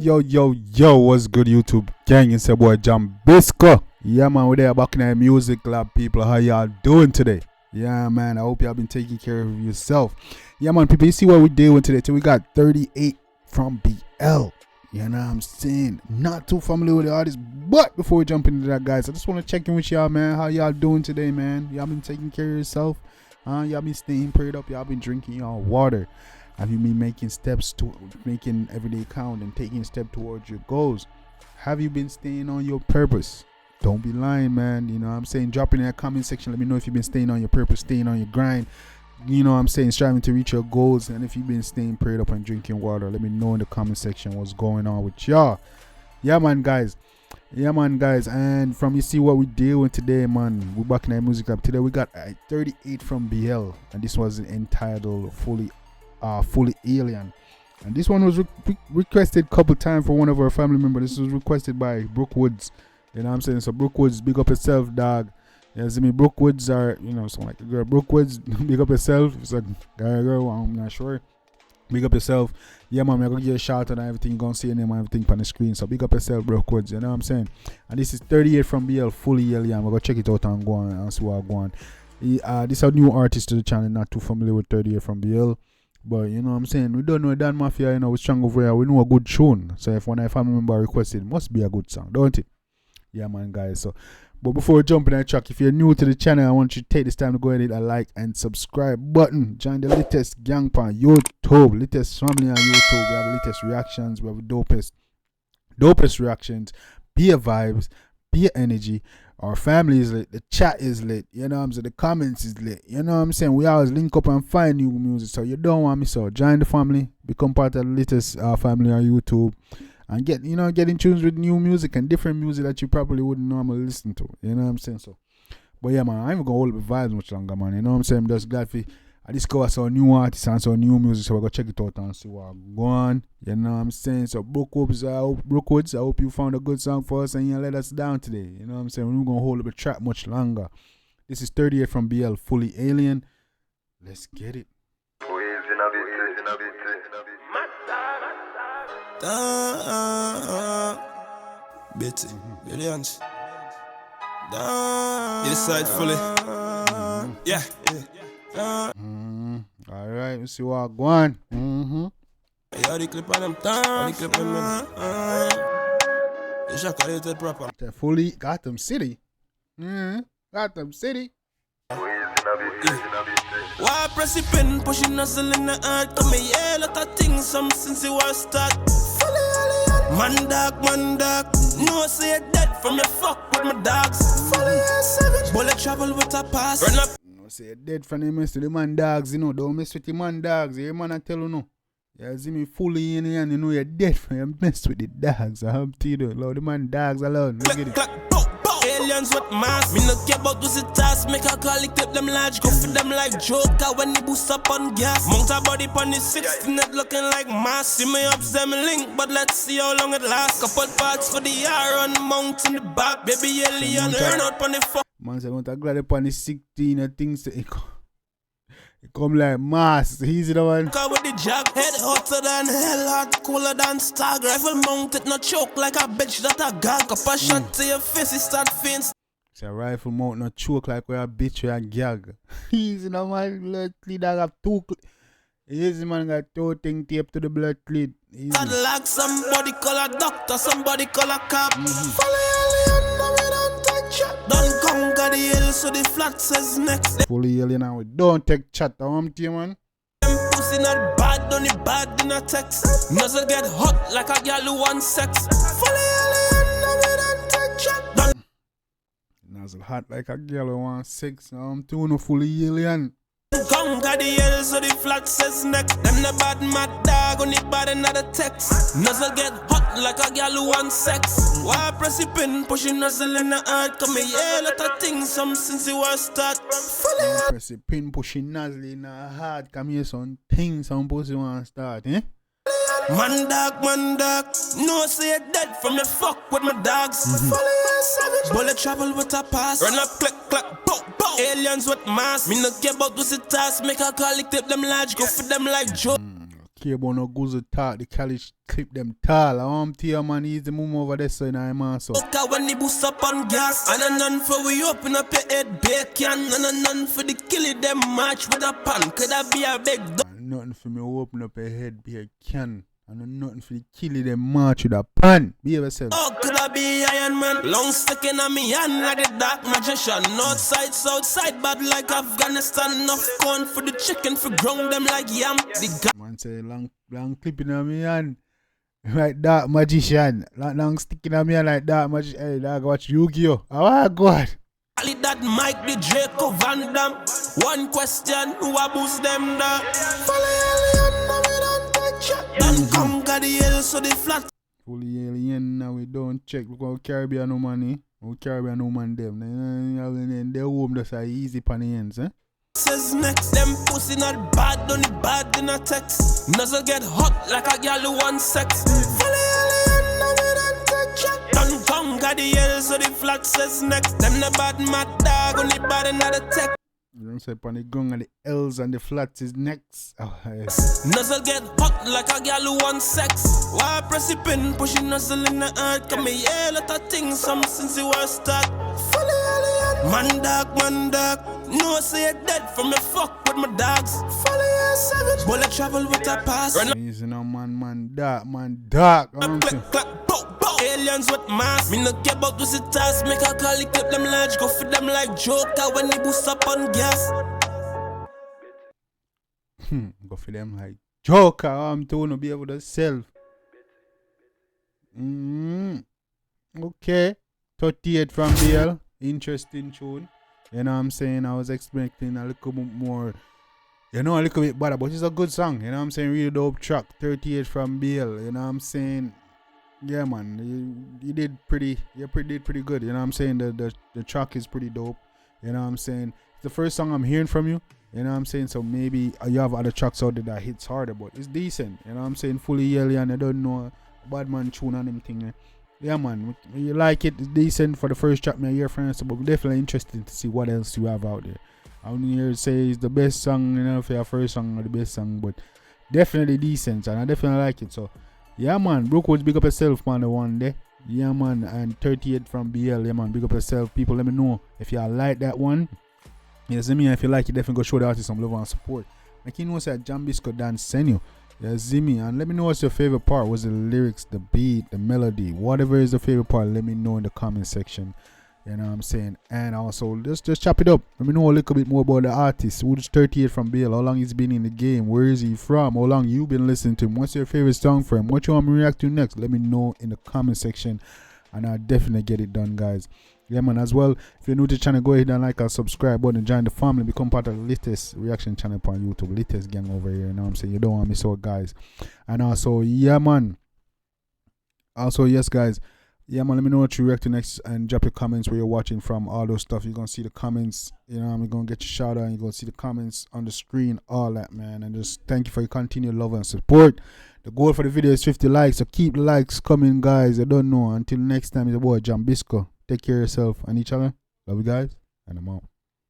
Yo, what's good, YouTube gang? It's your boy Jambisco. Yeah, man, we're there back in our music lab, people. How y'all doing today? Yeah, man, I hope y'all been taking care of yourself. Yeah, man, people, you see what we doing today? So we got 38 from BL. You know what I'm saying? Not too familiar with the artist, but before we jump into that, guys, I just want to check in with y'all, man. How y'all doing today, man? Y'all been taking care of yourself? Y'all been staying prayed up? Y'all been drinking y'all water? Have you been making steps to making everyday count and taking a step towards your goals? Have you been staying on your purpose? Don't be lying, man. You know what I'm saying? Drop in that comment section. Let me know if you've been staying on your purpose, staying on your grind. You know what I'm saying? Striving to reach your goals. And if you've been staying prayed up and drinking water, let me know in the comment section what's going on with y'all. Yeah, man, guys. And from you see what we doing today, man. We're back in our music lab. Today we got 38 from BL. And this was entitled Fully Alien, and this one was requested a couple times for one of our family members. This was requested by Brookwoods. You know what I'm saying? So Brookwoods, big up yourself, dog. You see me? Brookwoods are, you know, sound like a girl. Brookwoods, big up yourself. It's like girl, I'm not sure. Big up yourself. Yeah, man, I'm gonna give you a shout out and everything. You're gonna see your name and everything on the screen. So big up yourself, Brookwoods. You know what I'm saying? And this is 38 from BL, Fully Alien. We're gonna check it out and go on and see what I'm going. This is a new artist to the channel, not too familiar with 38 from BL. But you know what I'm saying, we don't know Dan Mafia, you know, we're strong over here. We know a good tune. So if one of our family member requested, it must be a good song, don't it? Yeah, man, guys. So, but before we jump in that track, if you're new to the channel, I want you to take this time to go ahead and hit a like and subscribe button. Join the littest gang on YouTube, littest family on YouTube. We have littest reactions, we have dopest reactions, beer vibes, beer energy. Our family is lit, the chat is lit, you know what I'm saying, the comments is lit, you know what I'm saying. We always link up and find new music, so you don't want me, so join the family, become part of the latest family on YouTube, and get in tunes with new music and different music that you probably wouldn't normally listen to, you know what I'm saying. So, but yeah, man, I ain't gonna hold up the vibes much longer, man, you know what I'm saying. I'm just glad I discovered some new artists and some new music, so we're gonna check it out and see what I'm going. You know what I'm saying? So Brookwoods, I hope you found a good song for us and you let us down today. You know what I'm saying? We're not gonna hold up the track much longer. This is 38 from BL, Fully Alien. Let's get it. Bitty, billions. This side fully. Yeah. All right, let's see what I'm going. Yeah, the clip on them down. The clip on them. You should call it proper. Fully Gotham City. Gotham City. Why press it pen, pushing nozzle in the heart? Come me, yeah, lot of things, some since it was start. Fully alien. Man dog. No, say you're dead from your fuck with my dogs. Fully savage. Bullet travel with a pass. Run up. Say dead from them mess with the man dogs, you know. Don't mess with the man dogs. You man I tell you no. You see me fully in here, you know you're dead from you mess with the dogs. I have to do. Love the man dogs alone. Look at it. Aliens with mass. Me no care about what's the task. Make a call, clip them large. Go for them like Joker when they boost up on gas. Mount a body pon the 16, not looking like mass. See me up, them link, but let's see how long it lasts. Couple parts for the yard on mount in the back. Baby alien, earn out pon the fuck. Man say, I want to grab upon the 16 and things. It come like mass. Easy the one. With the jog, head hotter than hell, hot, cooler than stag. Rifle mounted, not choke like a bitch that a gag. Up a shot to your face, it start faint. It's a rifle mount, not choke like a bitch or a gag. Easy the man, blood clean, I have two. Easy man, got two things taped to the blood clean. Like somebody call a doctor, somebody call a cop. Follow alien, now we don't take shot. Don't conquer the hill, so the flat says next. Fully alien, now we don't take chat. I want you, man. Them pussy not bad, only bad in a text. Nozzle get hot like a girl who wants sex. Follow alien, now we don't take shot. Nozzle hot like a girl who wants sex. I'm too no fully alien. Conquer the hill, so the flat says next. Them the bad mad dog, only bad another text. Nozzle get hot like a girl who wants sex. Why press the pin, pushing nozzle in the heart? Come here, yeah, lot of things, some since it was start. Press the pin, pushing nozzle in the heart. Come here, some things, some pussy want to start, eh? Man dog, no say you're dead from your fuck with my dogs. Bullet travel with a pass. Run up, click, clack, bow, bow. Aliens with mass. Me no care about what's the task. Make a call, clip them large. Go for them like Joe. Care about no goose talk. The college clip them tall. I want to man easy move over there so in a man so. Okay, when the boost up on gas. And a none for we open up your head bacon. And a none for the kill it them match with a pan. Could that be a big dog? Nothing for me open up your head bacon. And nothing for the kill it them match with a pan. Be yourself. Oh, could I be Iron Man? Long sticking on me hand like the dark magician. North side, south side, bad like Afghanistan. Enough corn for the chicken, for ground them like yam. The man say long clipping on me hand like dark magician. Long sticking on me hand like dark magician. Hey, dog, watch Yu-Gi-Oh! Oh God. that Mike the Draco Van Dam. One question, who a boost them da? Follow alien, now we don't touch it. Don't conquer the hill, so the flat. Fully alien, now we don't check. Look how Caribbean no money. How Caribbean no man them. They home just a easy pan the ends, eh? Says next, them pussy not bad, only bad in a text. Nuzzle get hot like a gal who wants sex. Follow alien, now we don't touch it. Don't conquer the hill, so the flat says next. Them the bad mad dog, only bad in the text. You don't say pan the gung and the L's and the flats is next. Oh, yes. Nuzzle get hot like a gal who wants sex. Why press the pin, pushing nuzzle in the heart. Come here, yeah, lot of things, some since you was start. Man dog. No say it dead from me fuck with my dogs. Follow your savage. Bullet travel with a pass. Easy now, man dog. Clap, bow. Aliens with mass. Me no care about this task. Make a call, clip them large. Go for them like Joker when they boost up on gas. Go for them like Joker. I'm told to be able to sell. Okay. 38 from BL. Interesting tune. You know what I'm saying? I was expecting a little bit more, a little bit better, but it's a good song. You know what I'm saying? Really dope track. 38 from BL. You know what I'm saying? Yeah, man. You did pretty good. You know what I'm saying? The track is pretty dope. You know what I'm saying? It's the first song I'm hearing from you. You know what I'm saying? So maybe you have other tracks out there that hits harder, but it's decent. You know what I'm saying? Fully yelly and I don't know bad man tune and everything. Yeah, man, you like it, it's decent for the first track, me hear friends, but we're definitely interested to see what else you have out there. I don't hear say it's the best song, for your first song or the best song, but definitely decent, and I definitely like it. So, yeah, man, Brookwood's big up yourself, man, the one day. Yeah, man, and 38 from BL, yeah, man, big up yourself. People, let me know if you like that one. Yeah, see me, if you like it, definitely go show the artist some love and support. Like, you know, say Jambisco dance send you. Yeah, Zimmy, and let me know what's your favorite part. Was it the lyrics, the beat, the melody, whatever is the favorite part? Let me know in the comment section. You know what I'm saying? And also, just chop it up. Let me know a little bit more about the artist. Who's 38 from BL? How long he's been in the game? Where is he from? How long you been listening to him? What's your favorite song for him? What you want me to react to next? Let me know in the comment section, and I'll definitely get it done, guys. Yeah, man, as well, if you're new to the channel, go ahead and like and subscribe button and join the family, become part of the latest reaction channel on YouTube, latest gang over here. You know what I'm saying? You don't want to miss out, guys. And also, yeah, man. Also, yes, guys. Yeah, man, let me know what you react to next and drop your comments where you're watching from, all those stuff. You're going to see the comments, you know, I'm going to get your shout out, and you're going to see the comments on the screen, all that, man. And just thank you for your continued love and support. The goal for the video is 50 likes, so keep the likes coming, guys. I don't know. Until next time, it's your boy Jambisco. Take care of yourself and each other. Love you guys, and I'm out.